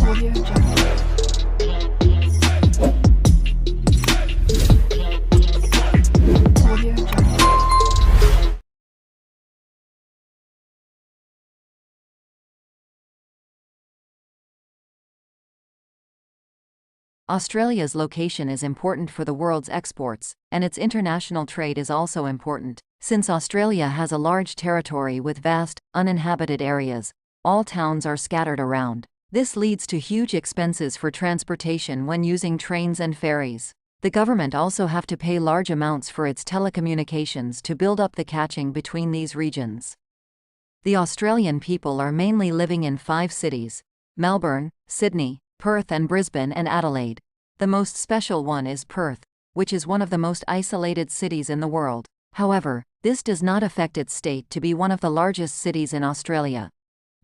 Audio Jungle. Audio Jungle. Australia's location is important for the world's exports, and its international trade is also important. Since Australia has a large territory with vast, uninhabited areas, all towns are scattered around. This leads to huge expenses for transportation when using trains and ferries. The government also have to pay large amounts for its telecommunications to build up the catching between these regions. The Australian people are mainly living in 5 cities: Melbourne, Sydney, Perth and Brisbane and Adelaide. The most special one is Perth, which is one of the most isolated cities in the world. However, this does not affect its state to be one of the largest cities in Australia.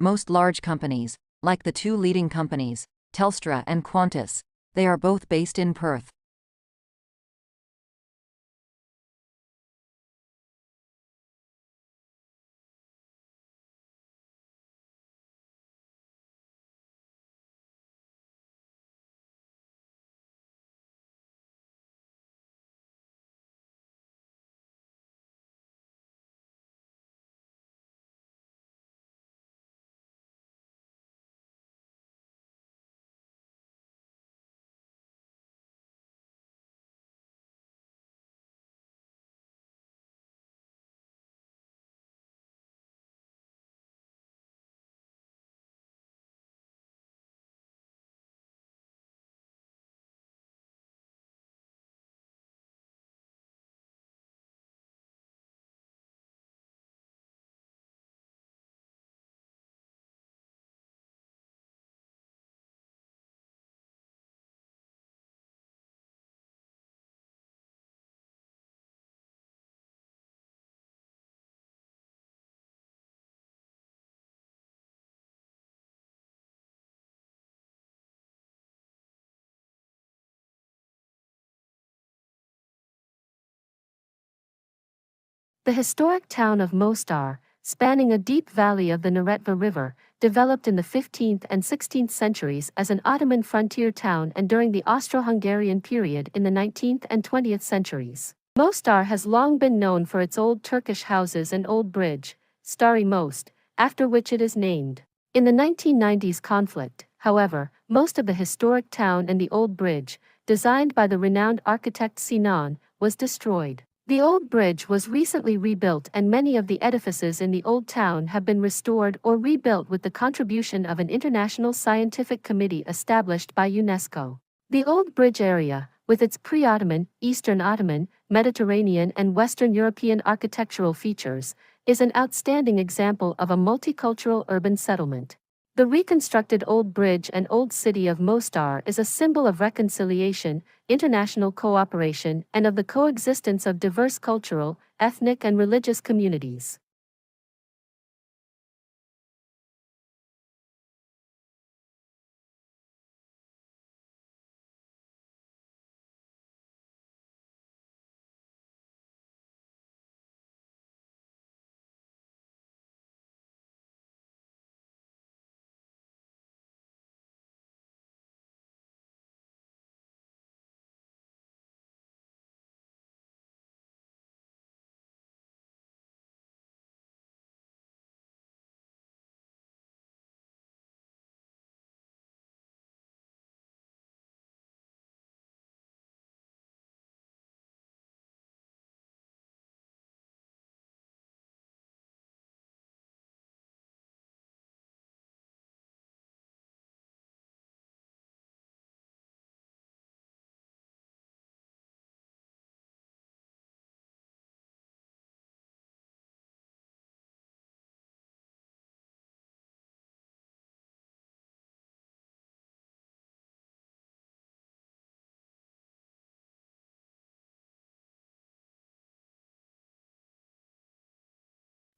Most large companies, like the 2 leading companies, Telstra and Qantas, they are both based in Perth. The historic town of Mostar, spanning a deep valley of the Neretva River, developed in the 15th and 16th centuries as an Ottoman frontier town and during the Austro-Hungarian period in the 19th and 20th centuries. Mostar has long been known for its old Turkish houses and old bridge, Stari Most, after which it is named. In the 1990s conflict, however, most of the historic town and the old bridge, designed by the renowned architect Sinan, was destroyed. The old bridge was recently rebuilt and many of the edifices in the old town have been restored or rebuilt with the contribution of an international scientific committee established by UNESCO. The old bridge area, with its pre-Ottoman, Eastern Ottoman, Mediterranean and Western European architectural features, is an outstanding example of a multicultural urban settlement. The reconstructed old bridge and old city of Mostar is a symbol of reconciliation, international cooperation, and of the coexistence of diverse cultural, ethnic, and religious communities.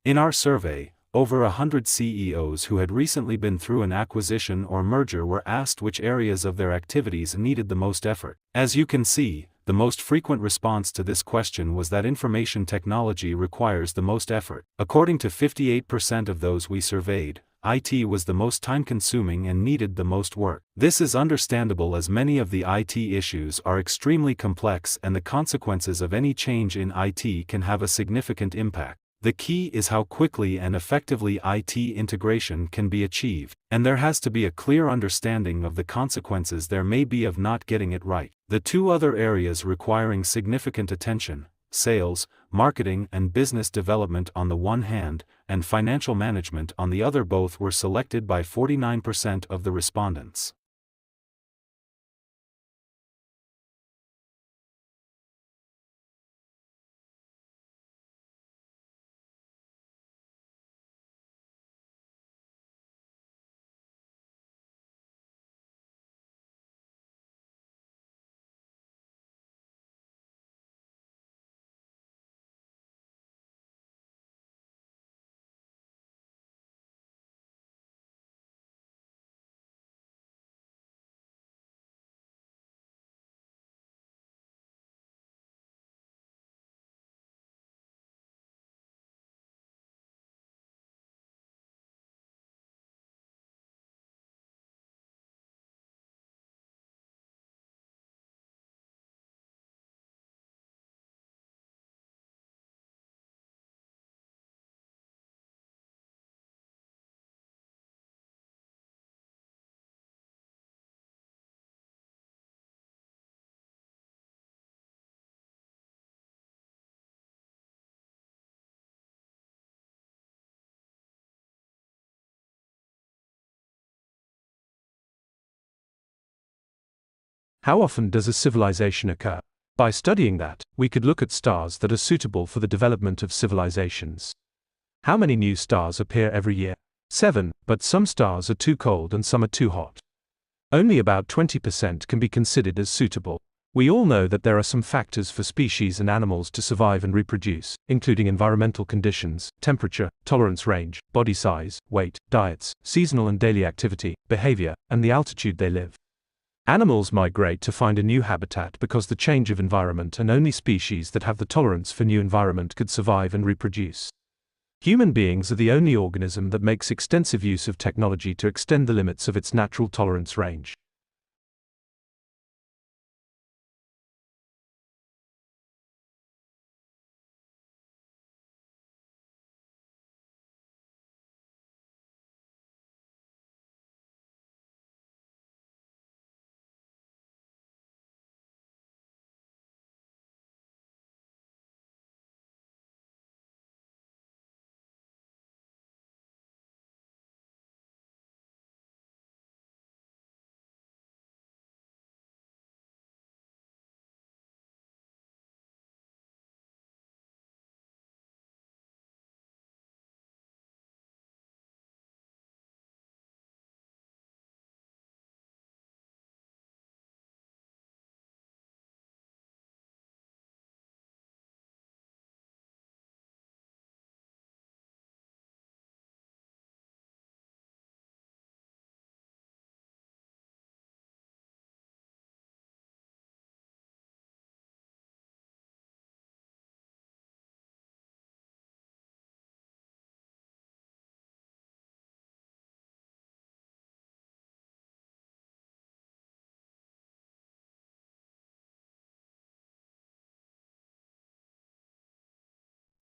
In our survey, over 100 CEOs who had recently been through an acquisition or merger were asked which areas of their activities needed the most effort. As you can see, the most frequent response to this question was that information technology requires the most effort. According to 58% of those we surveyed, IT was the most time-consuming and needed the most work. This is understandable as many of the IT issues are extremely complex and the consequences of any change in IT can have a significant impact. The key is how quickly and effectively IT integration can be achieved, and there has to be a clear understanding of the consequences there may be of not getting it right. The two other areas requiring significant attention, sales, marketing and business development on the one hand, and financial management on the other, both were selected by 49% of the respondents. How often does a civilization occur? By studying that, we could look at stars that are suitable for the development of civilizations. How many new stars appear every year? 7, but some stars are too cold and some are too hot. Only about 20% can be considered as suitable. We all know that there are some factors for species and animals to survive and reproduce, including environmental conditions, temperature, tolerance range, body size, weight, diets, seasonal and daily activity, behavior, and the altitude they live. Animals migrate to find a new habitat because the change of environment, and only species that have the tolerance for new environment could survive and reproduce. Human beings are the only organism that makes extensive use of technology to extend the limits of its natural tolerance range.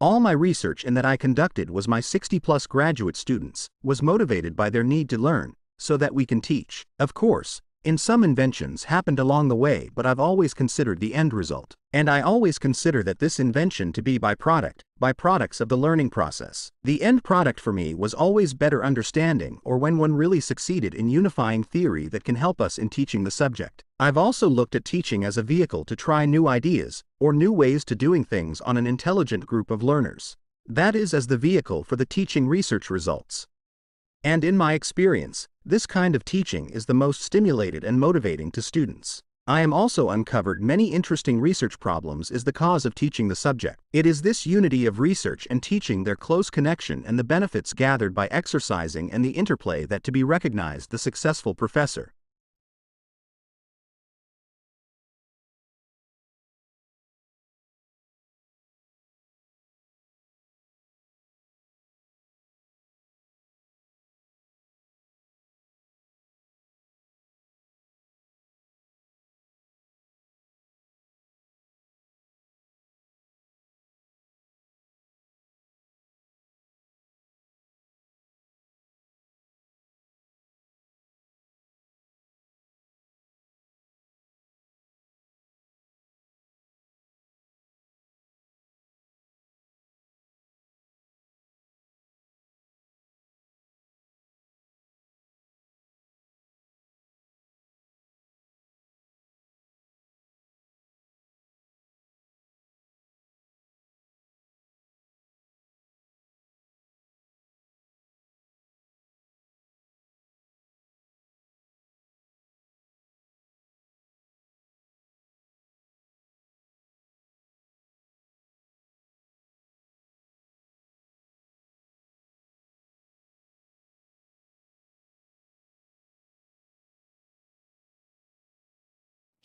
All my research in that I conducted was my 60-plus graduate students, was motivated by their need to learn, so that we can teach. Of course, in some inventions happened along the way, but I've always considered the end result. And I always consider that this invention to be byproducts of the learning process. The end product for me was always better understanding, or when one really succeeded in unifying theory that can help us in teaching the subject. I've also looked at teaching as a vehicle to try new ideas, or new ways to doing things on an intelligent group of learners. That is, as the vehicle for the teaching research results. And in my experience, this kind of teaching is the most stimulated and motivating to students. I am also uncovered many interesting research problems is the cause of teaching the subject. It is this unity of research and teaching, their close connection and the benefits gathered by exercising and the interplay that to be recognized the successful professor.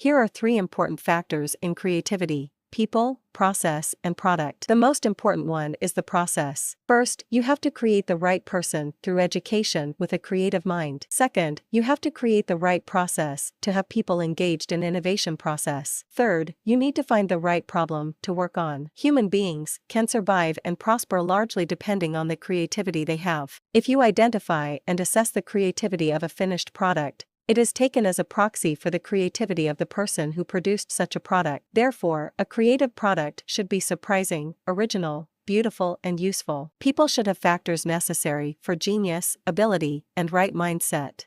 Here are 3 important factors in creativity: people, process, and product. The most important one is the process. First, you have to create the right person through education with a creative mind. Second, you have to create the right process to have people engaged in innovation process. Third, you need to find the right problem to work on. Human beings can survive and prosper largely depending on the creativity they have. If you identify and assess the creativity of a finished product, it is taken as a proxy for the creativity of the person who produced such a product. Therefore, a creative product should be surprising, original, beautiful, and useful. People should have factors necessary for genius, ability, and right mindset.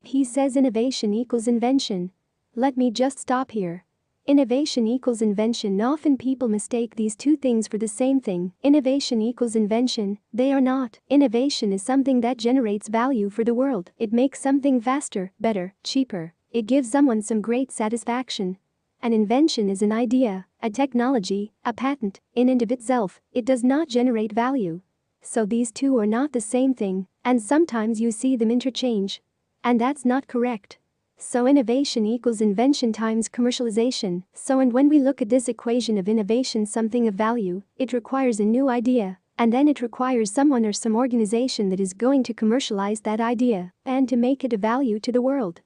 He says innovation equals invention. Let me just stop here. Innovation equals invention. Often people mistake these two things for the same thing. Innovation equals invention. They are not. Innovation is something that generates value for the world. It makes something faster, better, cheaper. It gives someone some great satisfaction. An invention is an idea, a technology, a patent. In and of itself, it does not generate value. So these two are not the same thing, and sometimes you see them interchange. And that's not correct. So innovation equals invention times commercialization. So and when we look at this equation of innovation, something of value, it requires a new idea, and then it requires someone or some organization that is going to commercialize that idea and to make it of value to the world.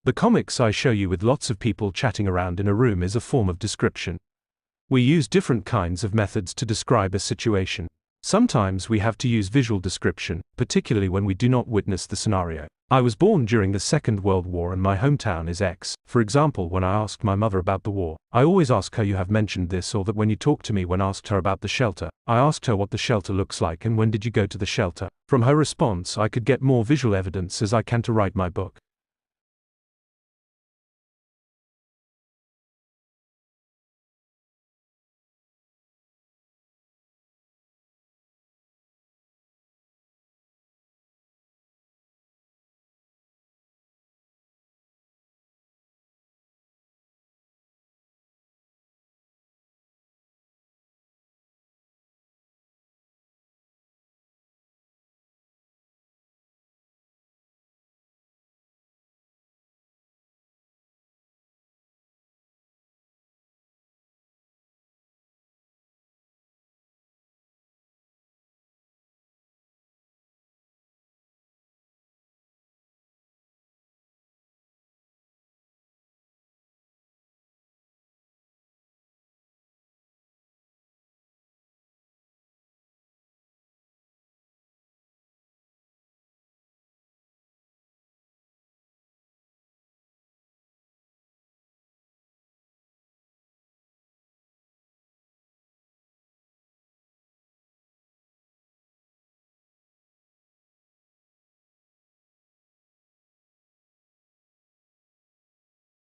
The comics I show you with lots of people chatting around in a room is a form of description. We use different kinds of methods to describe a situation. Sometimes we have to use visual description, particularly when we do not witness the scenario. I was born during the Second World War and my hometown is X. For example, when I asked my mother about the war, I always ask her, you have mentioned this, or that when you talk to me. When asked her about the shelter, I asked her what the shelter looks like and when did you go to the shelter. From her response I could get more visual evidence as I can to write my book.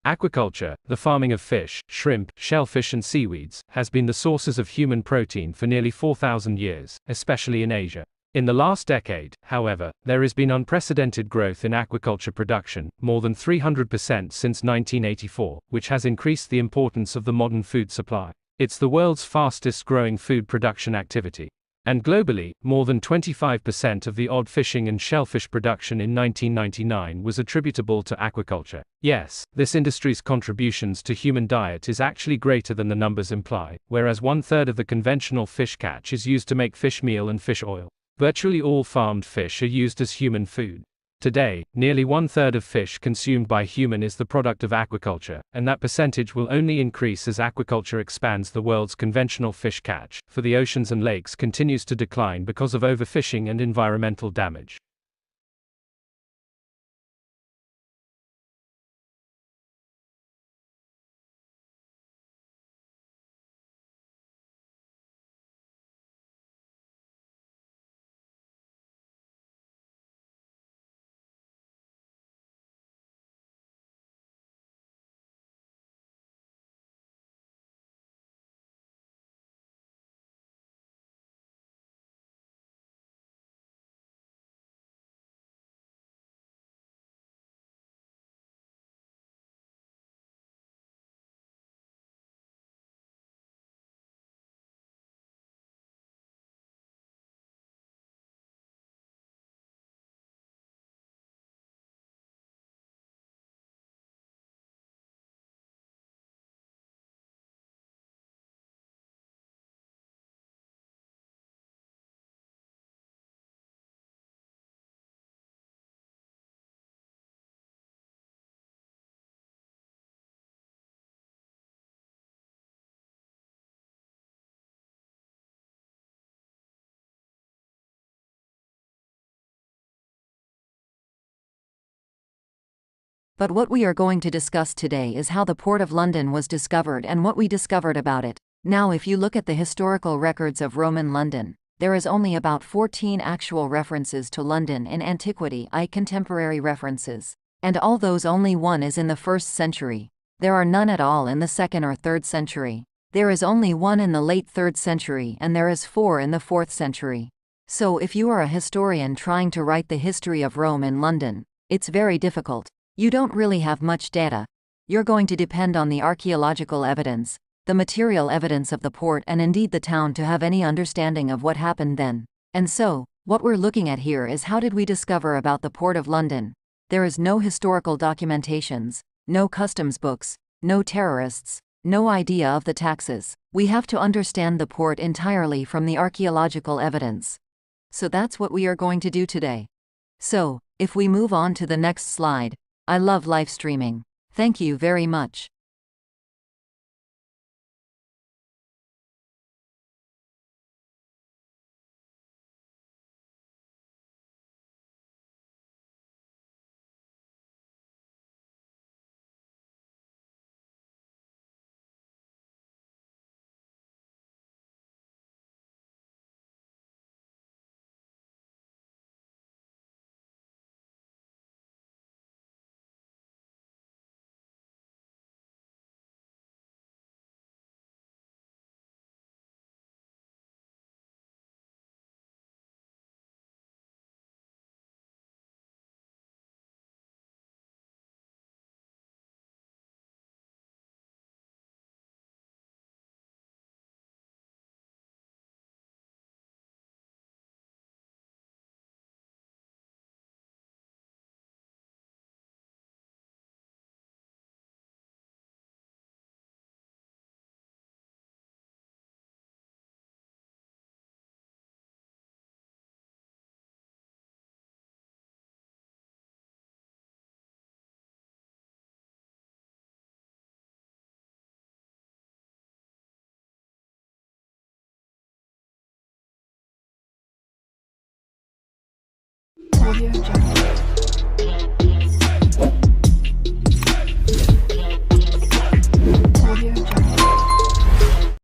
Aquaculture, the farming of fish, shrimp, shellfish and seaweeds, has been the sources of human protein for nearly 4,000 years, especially in Asia. In the last decade, however, there has been unprecedented growth in aquaculture production, more than 300% since 1984, which has increased the importance of the modern food supply. It's the world's fastest growing food production activity. And globally, more than 25% of the odd fishing and shellfish production in 1999 was attributable to aquaculture. Yes, this industry's contributions to human diet is actually greater than the numbers imply, whereas 1/3 of the conventional fish catch is used to make fish meal and fish oil. Virtually all farmed fish are used as human food. Today, nearly 1/3 of fish consumed by human is the product of aquaculture, and that percentage will only increase as aquaculture expands the world's conventional fish catch, for the oceans and lakes continues to decline because of overfishing and environmental damage. But what we are going to discuss today is how the Port of London was discovered and what we discovered about it. Now, if you look at the historical records of Roman London, there is only about 14 actual references to London in antiquity, contemporary references. And all those, only one is in the 1st century. There are none at all in the 2nd or 3rd century. There is only one in the late 3rd century and there is 4 in the 4th century. So if you are a historian trying to write the history of Rome in London, it's very difficult. You don't really have much data. You're going to depend on the archaeological evidence, the material evidence of the port and indeed the town to have any understanding of what happened then. And so, what we're looking at here is how did we discover about the Port of London? There is no historical documentations, no customs books, no terrorists, no idea of the taxes. We have to understand the port entirely from the archaeological evidence. So that's what we are going to do today. So, if we move on to the next slide. I love live streaming. Thank you very much. Audio Jungle.